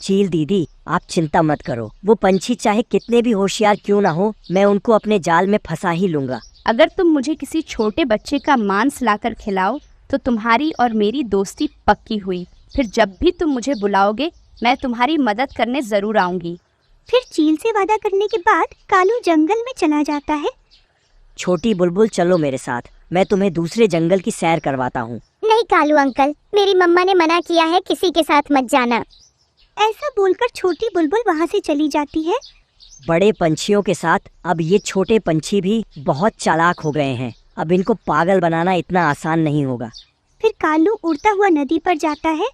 चील दीदी, आप चिंता मत करो। वो पंछी चाहे कितने भी होशियार क्यों ना हो, मैं उनको अपने जाल में फंसा ही लूंगा। अगर तुम मुझे किसी छोटे बच्चे का मांस लाकर खिलाओ तो तुम्हारी और मेरी दोस्ती पक्की हुई। फिर जब भी तुम मुझे बुलाओगे मैं तुम्हारी मदद करने जरूर आऊंगी। फिर चील से वादा करने के बाद कालू जंगल में चला जाता है। छोटी बुलबुल, चलो मेरे साथ, मैं तुम्हें दूसरे जंगल की सैर करवाता हूँ। नहीं कालू अंकल, मेरी मम्मा ने मना किया है, किसी के साथ मत जाना। ऐसा बोलकर छोटी बुलबुल वहाँ से चली जाती है। बड़े पंछियों के साथ अब ये छोटे पंछी भी बहुत चालाक हो गए हैं। अब इनको पागल बनाना इतना आसान नहीं होगा। फिर कालू उड़ता हुआ नदी पर जाता है।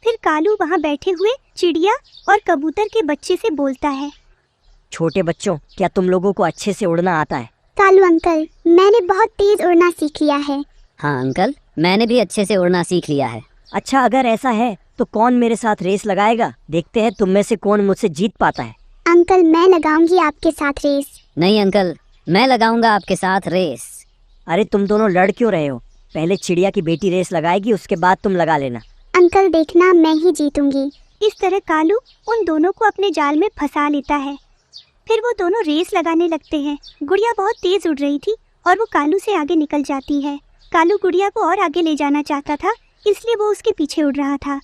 फिर कालू वहाँ बैठे हुए चिड़िया और कबूतर के बच्चे से बोलता है। छोटे बच्चों, क्या तुम लोगों को अच्छे से उड़ना आता है? कालू अंकल, मैंने बहुत तेज उड़ना सीख लिया है। हाँ अंकल, मैंने भी अच्छे से उड़ना सीख लिया है। अच्छा, अगर ऐसा है तो कौन मेरे साथ रेस लगाएगा? देखते हैं तुम में से कौन मुझसे जीत पाता है। अंकल, मैं लगाऊंगी आपके साथ रेस। नहीं अंकल, मैं लगाऊंगा आपके साथ रेस। अरे तुम दोनों लड़ क्यों रहे हो? पहले चिड़िया की बेटी रेस लगाएगी, उसके बाद तुम लगा लेना। अंकल देखना, मैं ही जीतूंगी। इस तरह कालू उन दोनों को अपने जाल में फंसा लेता है। फिर वो दोनों रेस लगाने लगते हैं। गुड़िया बहुत तेज उड़ रही थी और वो कालू से आगे निकल जाती है। कालू गुड़िया को और आगे ले जाना चाहता था, इसलिए वो उसके पीछे उड़ रहा था।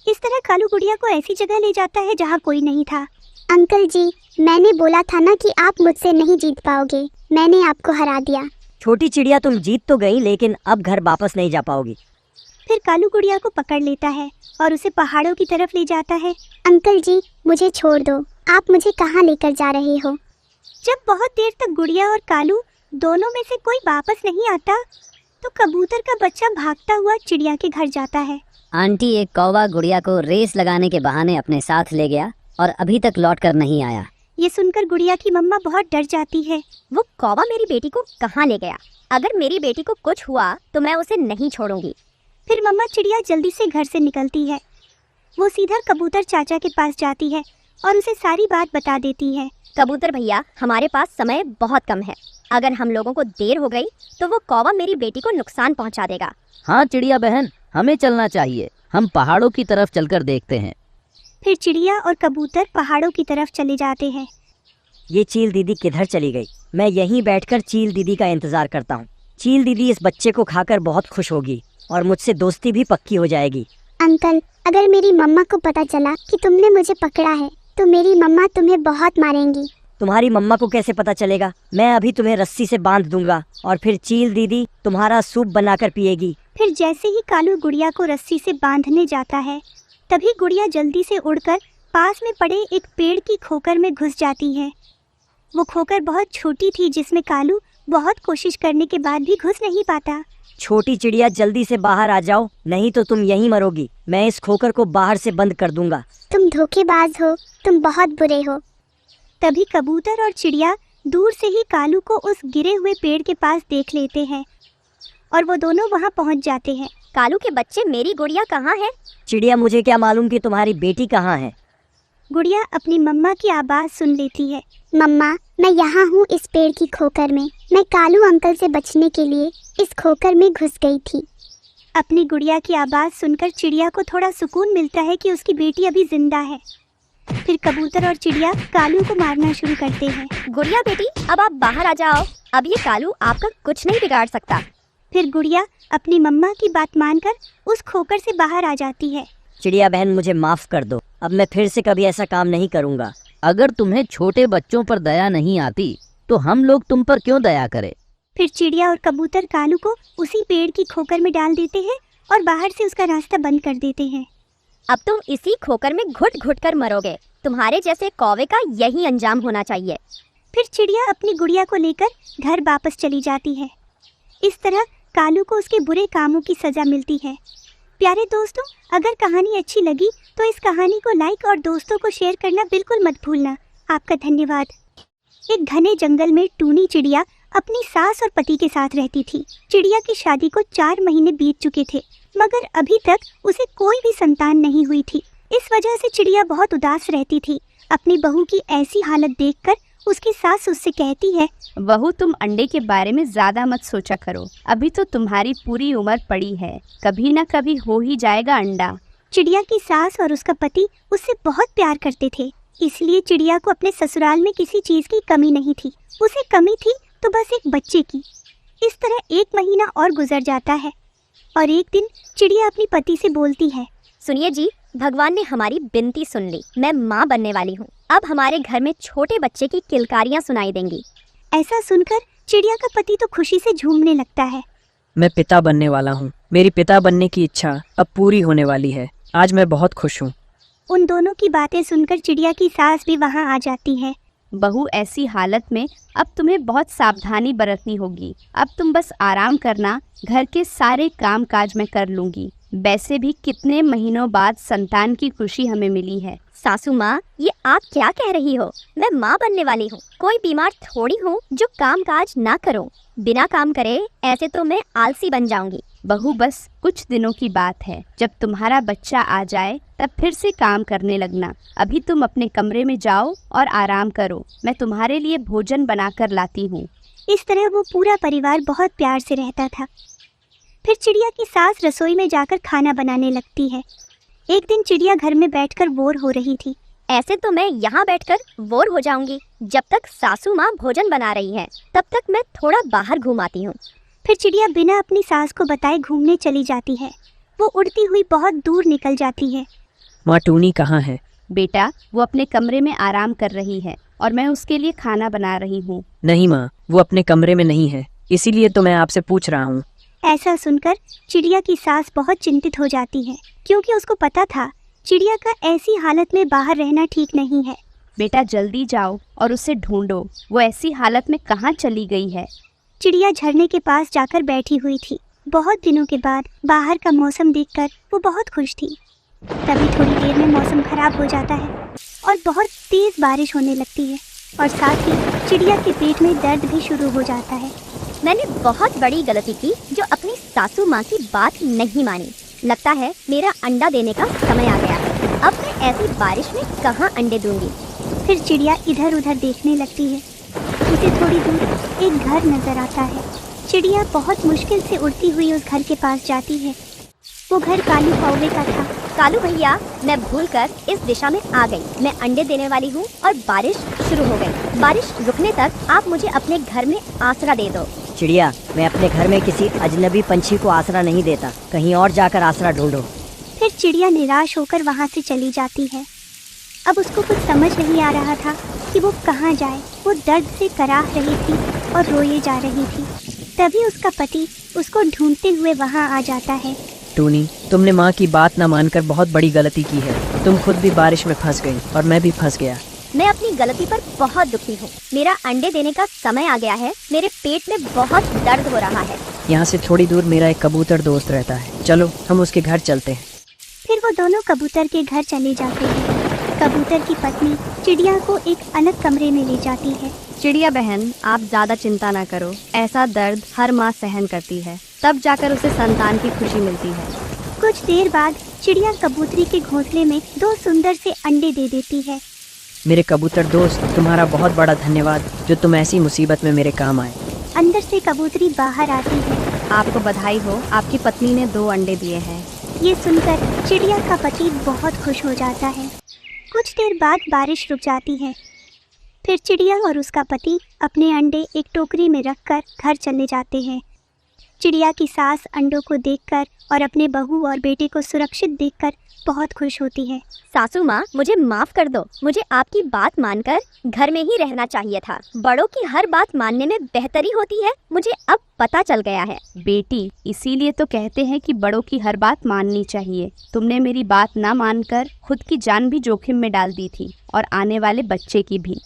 इस तरह कालू गुड़िया को ऐसी जगह ले जाता है जहाँ कोई नहीं था। अंकल जी, मैंने बोला था ना कि आप मुझसे नहीं जीत पाओगे। मैंने आपको हरा दिया। छोटी चिड़िया, तुम जीत तो गई, लेकिन अब घर वापस नहीं जा पाओगी। फिर कालू गुड़िया को पकड़ लेता है और उसे पहाड़ों की तरफ ले जाता है। अंकल जी, मुझे छोड़ दो। आप मुझे कहाँ लेकर जा रहे हो? जब बहुत देर तक गुड़िया और कालू दोनों में से कोई वापस नहीं आता तो कबूतर का बच्चा भागता हुआ चिड़िया के घर जाता है। आंटी, एक कौवा गुड़िया को रेस लगाने के बहाने अपने साथ ले गया और अभी तक लौट कर नहीं आया। ये सुनकर गुड़िया की मम्मा बहुत डर जाती है। वो कौवा मेरी बेटी को कहाँ ले गया? अगर मेरी बेटी को कुछ हुआ तो मैं उसे नहीं छोड़ूंगी। फिर मम्मा चिड़िया जल्दी से घर से निकलती है। वो सीधा कबूतर चाचा के पास जाती है और उसे सारी बात बता देती है। कबूतर भैया, हमारे पास समय बहुत कम है। अगर हम लोगों को देर हो गई तो वो कौवा मेरी बेटी को नुकसान पहुंचा देगा। हाँ चिड़िया बहन, हमें चलना चाहिए। हम पहाड़ों की तरफ चलकर देखते हैं। फिर चिड़िया और कबूतर पहाड़ों की तरफ चले जाते हैं। ये चील दीदी किधर चली गई? मैं यहीं बैठकर चील दीदी का इंतजार करता हूँ। चील दीदी इस बच्चे को खाकर बहुत खुश होगी और मुझसे दोस्ती भी पक्की हो जाएगी। अंकल, अगर मेरी मम्मा को पता चला कि तुमने मुझे पकड़ा है तो मेरी मम्मा तुम्हें बहुत मारेंगी। तुम्हारी मम्मा को कैसे पता चलेगा? मैं अभी तुम्हें रस्सी से बांध दूंगा और फिर चील दीदी तुम्हारा सूप बनाकर पिएगी। फिर जैसे ही कालू गुड़िया को रस्सी से बांधने जाता है, तभी गुड़िया जल्दी से उड़कर पास में पड़े एक पेड़ की खोकर में घुस जाती है। वो खोकर बहुत छोटी थी, जिसमें कालू बहुत कोशिश करने के बाद भी घुस नहीं पाता। छोटी चिड़िया, जल्दी से बाहर आ जाओ, नहीं तो तुम यहीं मरोगी। मैं इस खोकर को बाहर से बंद कर दूंगा। तुम धोखेबाज हो, तुम बहुत बुरे हो। तभी कबूतर और चिड़िया दूर से ही कालू को उस गिरे हुए पेड़ के पास देख लेते हैं और वो दोनों वहाँ पहुँच जाते हैं। कालू के बच्चे, मेरी गुड़िया कहाँ है? चिड़िया, मुझे क्या मालूम कि तुम्हारी बेटी कहाँ है। गुड़िया अपनी मम्मा की आवाज़ सुन लेती है। मम्मा, मैं यहाँ हूँ इस पेड़ की खोकर में। मैं कालू अंकल से बचने के लिए इस खोकर में घुस गई थी। अपनी गुड़िया की आवाज़ सुनकर चिड़िया को थोड़ा सुकून मिलता है कि उसकी बेटी अभी जिंदा है। फिर कबूतर और चिड़िया कालू को मारना शुरू करते हैं। गुड़िया बेटी, अब आप बाहर आ जाओ। अब ये कालू आपका कुछ नहीं बिगाड़ सकता। फिर गुड़िया अपनी मम्मा की बात मानकर उस खोकर से बाहर आ जाती है। चिड़िया बहन, मुझे माफ कर दो। अब मैं फिर से कभी ऐसा काम नहीं करूँगा। अगर तुम्हें छोटे बच्चों पर दया नहीं आती तो हम लोग तुम पर क्यों दया करें? फिर चिड़िया और कबूतर कालू को उसी पेड़ की खोकर में डाल देते हैं और बाहर से उसका रास्ता बंद कर देते हैं। अब तुम इसी खोकर में घुट घुट कर मरोगे। तुम्हारे जैसे कौवे का यही अंजाम होना चाहिए। फिर चिड़िया अपनी गुड़िया को लेकर घर वापस चली जाती है। इस तरह कालू को उसके बुरे कामों की सजा मिलती है। प्यारे दोस्तों, अगर कहानी अच्छी लगी तो इस कहानी को लाइक और दोस्तों को शेयर करना बिल्कुल मत भूलना। आपका धन्यवाद। एक घने जंगल में टूनी चिड़िया अपनी सास और पति के साथ रहती थी। चिड़िया की शादी को 4 महीने बीत चुके थे, मगर अभी तक उसे कोई भी संतान नहीं हुई थी। इस वजह से चिड़िया बहुत उदास रहती थी। अपनी बहू की ऐसी हालत देखकर उसकी सास उससे कहती है, बहू, तुम अंडे के बारे में ज्यादा मत सोचा करो। अभी तो तुम्हारी पूरी उम्र पड़ी है, कभी न कभी हो ही जाएगा अंडा। चिड़िया की सास और उसका पति उससे बहुत प्यार करते थे, इसलिए चिड़िया को अपने ससुराल में किसी चीज की कमी नहीं थी। उसे कमी थी तो बस एक बच्चे की। इस तरह 1 महीना और गुजर जाता है और एक दिन चिड़िया अपनी पति से बोलती है, सुनिए जी, भगवान ने हमारी विनती सुन ली। मैं माँ बनने वाली हूँ। अब हमारे घर में छोटे बच्चे की किलकारियाँ सुनाई देंगी। ऐसा सुनकर चिड़िया का पति तो खुशी से झूमने लगता है। मैं पिता बनने वाला हूँ। मेरी पिता बनने की इच्छा अब पूरी होने वाली है। आज मैं बहुत खुश हूँ। उन दोनों की बातें सुनकर चिड़िया की सास भी वहाँ आ जाती है। बहू, ऐसी हालत में अब तुम्हें बहुत सावधानी बरतनी होगी। अब तुम बस आराम करना, घर के सारे काम काज मैं कर लूंगी। वैसे भी कितने महीनों बाद संतान की खुशी हमें मिली है। सासू माँ, ये आप क्या कह रही हो? मैं माँ बनने वाली हूँ। कोई बीमार थोड़ी हूँ जो काम काज ना करूँ। बिना काम करे ऐसे तो मैं आलसी बन जाऊंगी। बहू, बस कुछ दिनों की बात है। जब तुम्हारा बच्चा आ जाए तब फिर से काम करने लगना। अभी तुम अपने कमरे में जाओ और आराम करो। मैं तुम्हारे लिए भोजन बनाकर लाती हूँ। इस तरह वो पूरा परिवार बहुत प्यार से रहता था। फिर चिड़िया की सास रसोई में जाकर खाना बनाने लगती है। एक दिन चिड़िया घर में बैठकर बोर हो रही थी। ऐसे तो मैं यहाँ बैठकर बोर हो जाऊंगी। जब तक सासू माँ भोजन बना रही है तब तक मैं थोड़ा बाहर घूम आती हूँ। फिर चिड़िया बिना अपनी सास को बताए घूमने चली जाती है। वो उड़ती हुई बहुत दूर निकल जाती है। माँ, टूनी कहाँ है? बेटा, वो अपने कमरे में आराम कर रही है और मैं उसके लिए खाना बना रही हूँ। नहीं माँ, वो अपने कमरे में नहीं है, इसीलिए तो मैं आपसे पूछ रहा हूँ। ऐसा सुनकर चिड़िया की सास बहुत चिंतित हो जाती है, क्योंकि उसको पता था चिड़िया का ऐसी हालत में बाहर रहना ठीक नहीं है। बेटा, जल्दी जाओ और उसे ढूंढो। वो ऐसी हालत में कहाँ चली गई है? चिड़िया झरने के पास जाकर बैठी हुई थी। बहुत दिनों के बाद बाहर का मौसम देखकर वो बहुत खुश थी। तभी थोड़ी देर में मौसम खराब हो जाता है और बहुत तेज बारिश होने लगती है और साथ ही चिड़िया के पेट में दर्द भी शुरू हो जाता है। मैंने बहुत बड़ी गलती की जो अपनी सासू माँ की बात नहीं मानी। लगता है मेरा अंडा देने का समय आ गया है। अब मैं ऐसी बारिश में कहाँ अंडे दूंगी? फिर चिड़िया इधर उधर देखने लगती है। उसे थोड़ी दूर एक घर नजर आता है। चिड़िया बहुत मुश्किल से उड़ती हुई उस घर के पास जाती है। वो घर कालू कौवे का था। कालू भैया, मैं भूलकर इस दिशा में आ गई। मैं अंडे देने वाली हूँ और बारिश शुरू हो गई। बारिश रुकने तक आप मुझे अपने घर में आसरा दे दो। चिड़िया, मैं अपने घर में किसी अजनबी पंछी को आसरा नहीं देता। कहीं और जाकर आसरा ढूंढो। फिर चिड़िया निराश होकर वहाँ से चली जाती है। अब उसको कुछ समझ नहीं आ रहा था कि वो कहाँ जाए। वो दर्द से कराह रही थी और रोए जा रही थी। तभी उसका पति उसको ढूंढते हुए वहाँ आ जाता है। टूनी, तुमने माँ की बात न मानकर बहुत बड़ी गलती की है। तुम खुद भी बारिश में फंस गई और मैं भी फंस गया। मैं अपनी गलती पर बहुत दुखी हूँ। मेरा अंडे देने का समय आ गया है। मेरे पेट में बहुत दर्द हो रहा है। यहाँ से थोड़ी दूर मेरा एक कबूतर दोस्त रहता है। चलो हम उसके घर चलते हैं। फिर वो दोनों कबूतर के घर चले जाते हैं। कबूतर की पत्नी चिड़िया को एक अलग कमरे में ले जाती है। चिड़िया बहन, आप ज्यादा चिंता ना करो। ऐसा दर्द हर माँ सहन करती है, तब जाकर उसे संतान की खुशी मिलती है। कुछ देर बाद चिड़िया कबूतरी के घोंसले में 2 सुंदर से अंडे दे देती है। मेरे कबूतर दोस्त, तुम्हारा बहुत बड़ा धन्यवाद जो तुम ऐसी मुसीबत में मेरे काम आए। अंदर से कबूतरी बाहर आती है। आपको बधाई हो, आपकी पत्नी ने 2 अंडे दिए हैं। ये सुनकर चिड़िया का पति बहुत खुश हो जाता है। कुछ देर बाद बारिश रुक जाती है। फिर चिड़िया और उसका पति अपने अंडे एक टोकरी में रखकर घर चले जाते हैं। चिड़िया की सास अंडों को देखकर और अपने बहू और बेटे को सुरक्षित देखकर बहुत खुश होती है। सासू माँ, मुझे माफ कर दो। मुझे आपकी बात मानकर घर में ही रहना चाहिए था। बड़ों की हर बात मानने में बेहतरी होती है, मुझे अब पता चल गया है। बेटी, इसीलिए तो कहते हैं कि बड़ों की हर बात माननी चाहिए। तुमने मेरी बात ना मानकर खुद की जान भी जोखिम में डाल दी थी और आने वाले बच्चे की भी।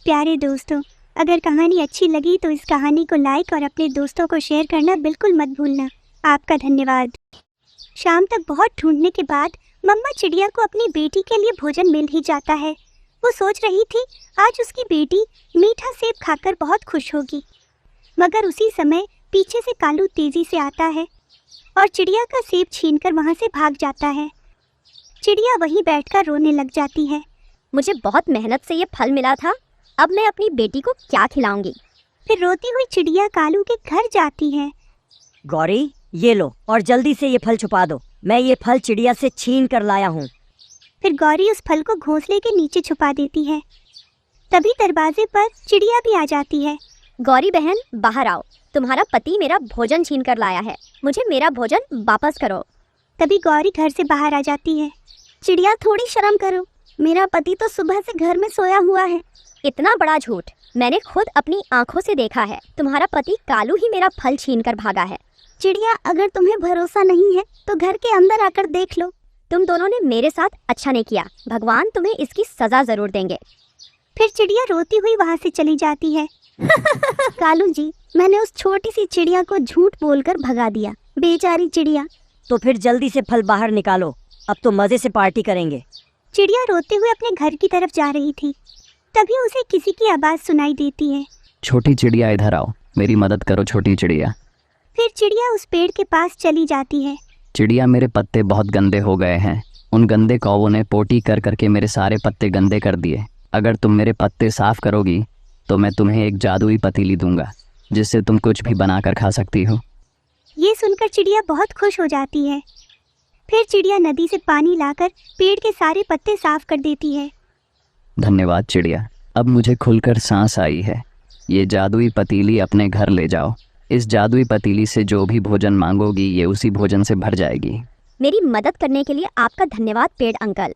प्यारे दोस्तों, अगर कहानी अच्छी लगी तो इस कहानी को लाइक और अपने दोस्तों को शेयर करना बिल्कुल मत भूलना। आपका धन्यवाद। शाम तक बहुत ढूंढने के बाद मम्मा चिड़िया को अपनी बेटी के लिए भोजन मिल ही जाता है। वो सोच रही थी आज उसकी बेटी मीठा सेब खाकर बहुत खुश होगी, मगर उसी समय पीछे से कालू तेजी से आता है और चिड़िया का सेब छीनकर वहाँ से भाग जाता है। चिड़िया वहीं बैठकर रोने लग जाती है। मुझे बहुत मेहनत से ये फल मिला था, अब मैं अपनी बेटी को क्या खिलाऊंगी? फिर रोती हुई चिड़िया कालू के घर जाती है। गौरी, ये लो और जल्दी से ये फल छुपा दो। मैं ये फल चिड़िया से छीन कर लाया हूँ। फिर गौरी उस फल को घोंसले के नीचे छुपा देती है। तभी दरवाजे पर चिड़िया भी आ जाती है। गौरी बहन बाहर आओ, तुम्हारा पति मेरा भोजन छीन कर लाया है, मुझे मेरा भोजन वापस करो। तभी गौरी घर से बाहर आ जाती है। चिड़िया थोड़ी शर्म करो, मेरा पति तो सुबह से घर में सोया हुआ है। इतना बड़ा झूठ, मैंने खुद अपनी आंखों से देखा है। तुम्हारा पति कालू ही मेरा फल छीन कर भागा है। चिड़िया अगर तुम्हें भरोसा नहीं है तो घर के अंदर आकर देख लो। तुम दोनों ने मेरे साथ अच्छा नहीं किया, भगवान तुम्हें इसकी सजा जरूर देंगे। फिर चिड़िया रोती हुई वहाँ से चली जाती है। कालू जी, मैंने उस छोटी सी चिड़िया को झूठ बोलकर भगा दिया, बेचारी चिड़िया। तो फिर जल्दी से फल बाहर निकालो, अब तो मजे से पार्टी करेंगे। चिड़िया रोते हुए अपने घर की तरफ जा रही थी। तभी उसे किसी की आवाज सुनाई देती है। छोटी चिड़िया इधर आओ, मेरी मदद करो छोटी चिड़िया। फिर चिड़िया उस पेड़ के पास चली जाती है। चिड़िया, मेरे पत्ते बहुत गंदे हो गए हैं। उन गंदे कौवों ने पोटी कर करके मेरे सारे पत्ते गंदे कर दिए। अगर तुम मेरे पत्ते साफ करोगी तो मैं तुम्हें एक जादुई पतीली दूंगा, जिससे तुम कुछ भी बनाकर खा सकती हो। ये सुनकर चिड़िया बहुत खुश हो जाती है। फिर चिड़िया नदी से पानी लाकर पेड़ के सारे पत्ते साफ कर देती है। धन्यवाद चिड़िया, अब मुझे खुलकर सांस आई है। ये जादुई पतीली अपने घर ले जाओ। इस जादुई पतीली से जो भी भोजन मांगोगी ये उसी भोजन से भर जाएगी। मेरी मदद करने के लिए आपका धन्यवाद पेड़ अंकल।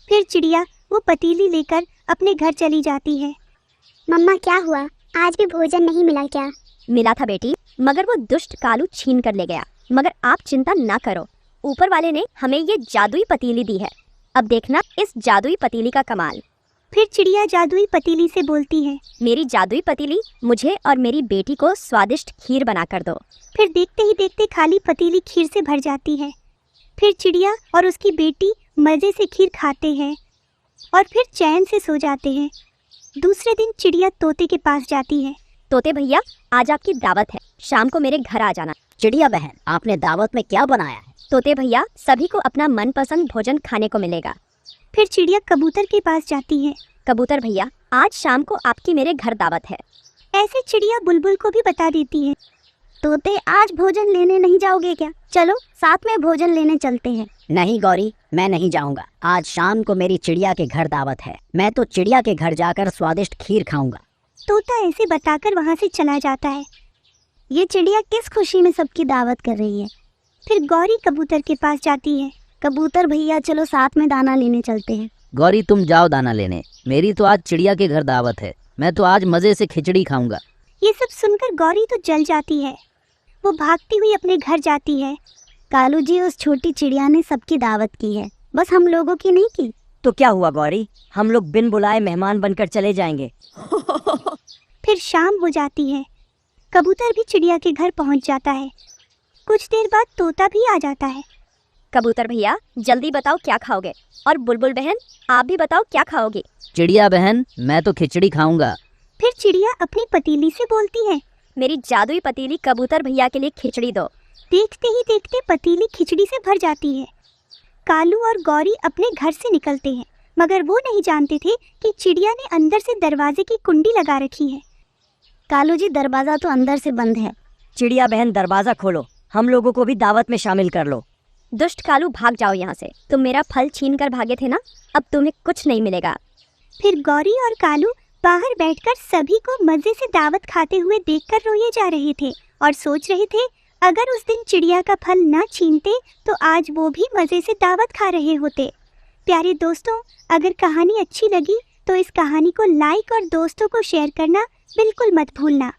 फिर चिड़िया वो पतीली लेकर अपने घर चली जाती है। मम्मा क्या हुआ, आज भी भोजन नहीं मिला क्या? मिला था बेटी, मगर वो दुष्ट कालू छीन कर ले गया। मगर आप चिंता ना करो, ऊपर वाले ने हमें ये जादुई पतीली दी है। अब देखना इस जादुई पतीली का कमाल। फिर चिड़िया जादुई पतीली से बोलती है, मेरी जादुई पतीली मुझे और मेरी बेटी को स्वादिष्ट खीर बना कर दो। फिर देखते ही देखते खाली पतीली खीर से भर जाती है। फिर चिड़िया और उसकी बेटी मजे से खीर खाते हैं और फिर चैन से सो जाते हैं। दूसरे दिन चिड़िया तोते के पास जाती है। तोते भैया, आज आपकी दावत है, शाम को मेरे घर आ जाना। चिड़िया बहन, आपने दावत में क्या बनाया है? तोते भैया, सभी को अपना मनपसंद भोजन खाने को मिलेगा। फिर चिड़िया कबूतर के पास जाती है। कबूतर भैया, आज शाम को आपकी मेरे घर दावत है। ऐसे चिड़िया बुलबुल को भी बता देती है। तोते, आज भोजन लेने नहीं जाओगे क्या? चलो साथ में भोजन लेने चलते हैं। नहीं गौरी, मैं नहीं जाऊंगा। आज शाम को मेरी चिड़िया के घर दावत है। मैं तो चिड़िया के घर जाकर स्वादिष्ट खीर खाऊंगा। तोता ऐसे बताकर वहाँ से चला जाता है। ये चिड़िया किस खुशी में सबकी दावत कर रही है। फिर गौरी कबूतर के पास जाती है। कबूतर भैया, चलो साथ में दाना लेने चलते हैं। गौरी, तुम जाओ दाना लेने, मेरी तो आज चिड़िया के घर दावत है। मैं तो आज मजे से खिचड़ी खाऊंगा। ये सब सुनकर गौरी तो जल जाती है। वो भागती हुई अपने घर जाती है। कालू जी, उस छोटी चिड़िया ने सबकी दावत की है, बस हम लोगों की नहीं की। तो क्या हुआ गौरी, हम लोग बिन बुलाए मेहमान बनकर चले जाएंगे। फिर शाम हो जाती है। कबूतर भी चिड़िया के घर पहुंच जाता है। कुछ देर बाद तोता भी आ जाता है। कबूतर भैया, जल्दी बताओ क्या खाओगे, और बुलबुल बहन आप भी बताओ क्या खाओगी। चिड़िया बहन, मैं तो खिचड़ी खाऊंगा। फिर चिड़िया अपनी पतीली से बोलती है, मेरी जादुई पतीली कबूतर भैया के लिए खिचड़ी दो। देखते ही देखते पतीली खिचड़ी से भर जाती है। कालू और गौरी अपने घर से निकलते हैं, मगर वो नहीं जानते थे कि चिड़िया ने अंदर से दरवाजे की कुंडी लगा रखी है। कालू जी, दरवाजा तो अंदर से बंद है। चिड़िया बहन, दरवाजा खोलो, हम लोगों को भी दावत में शामिल कर लो। दुष्ट कालू, भाग जाओ यहाँ से। तुम मेरा फल छीन कर भागे थे ना, अब तुम्हें कुछ नहीं मिलेगा। फिर गौरी और कालू बाहर बैठकर सभी को मजे से दावत खाते हुए देखकर रोए जा रहे थे और सोच रहे थे अगर उस दिन चिड़िया का फल न छीनते तो आज वो भी मजे से दावत खा रहे होते। प्यारे दोस्तों, अगर कहानी अच्छी लगी तो इस कहानी को लाइक और दोस्तों को शेयर करना बिल्कुल मत भूलना।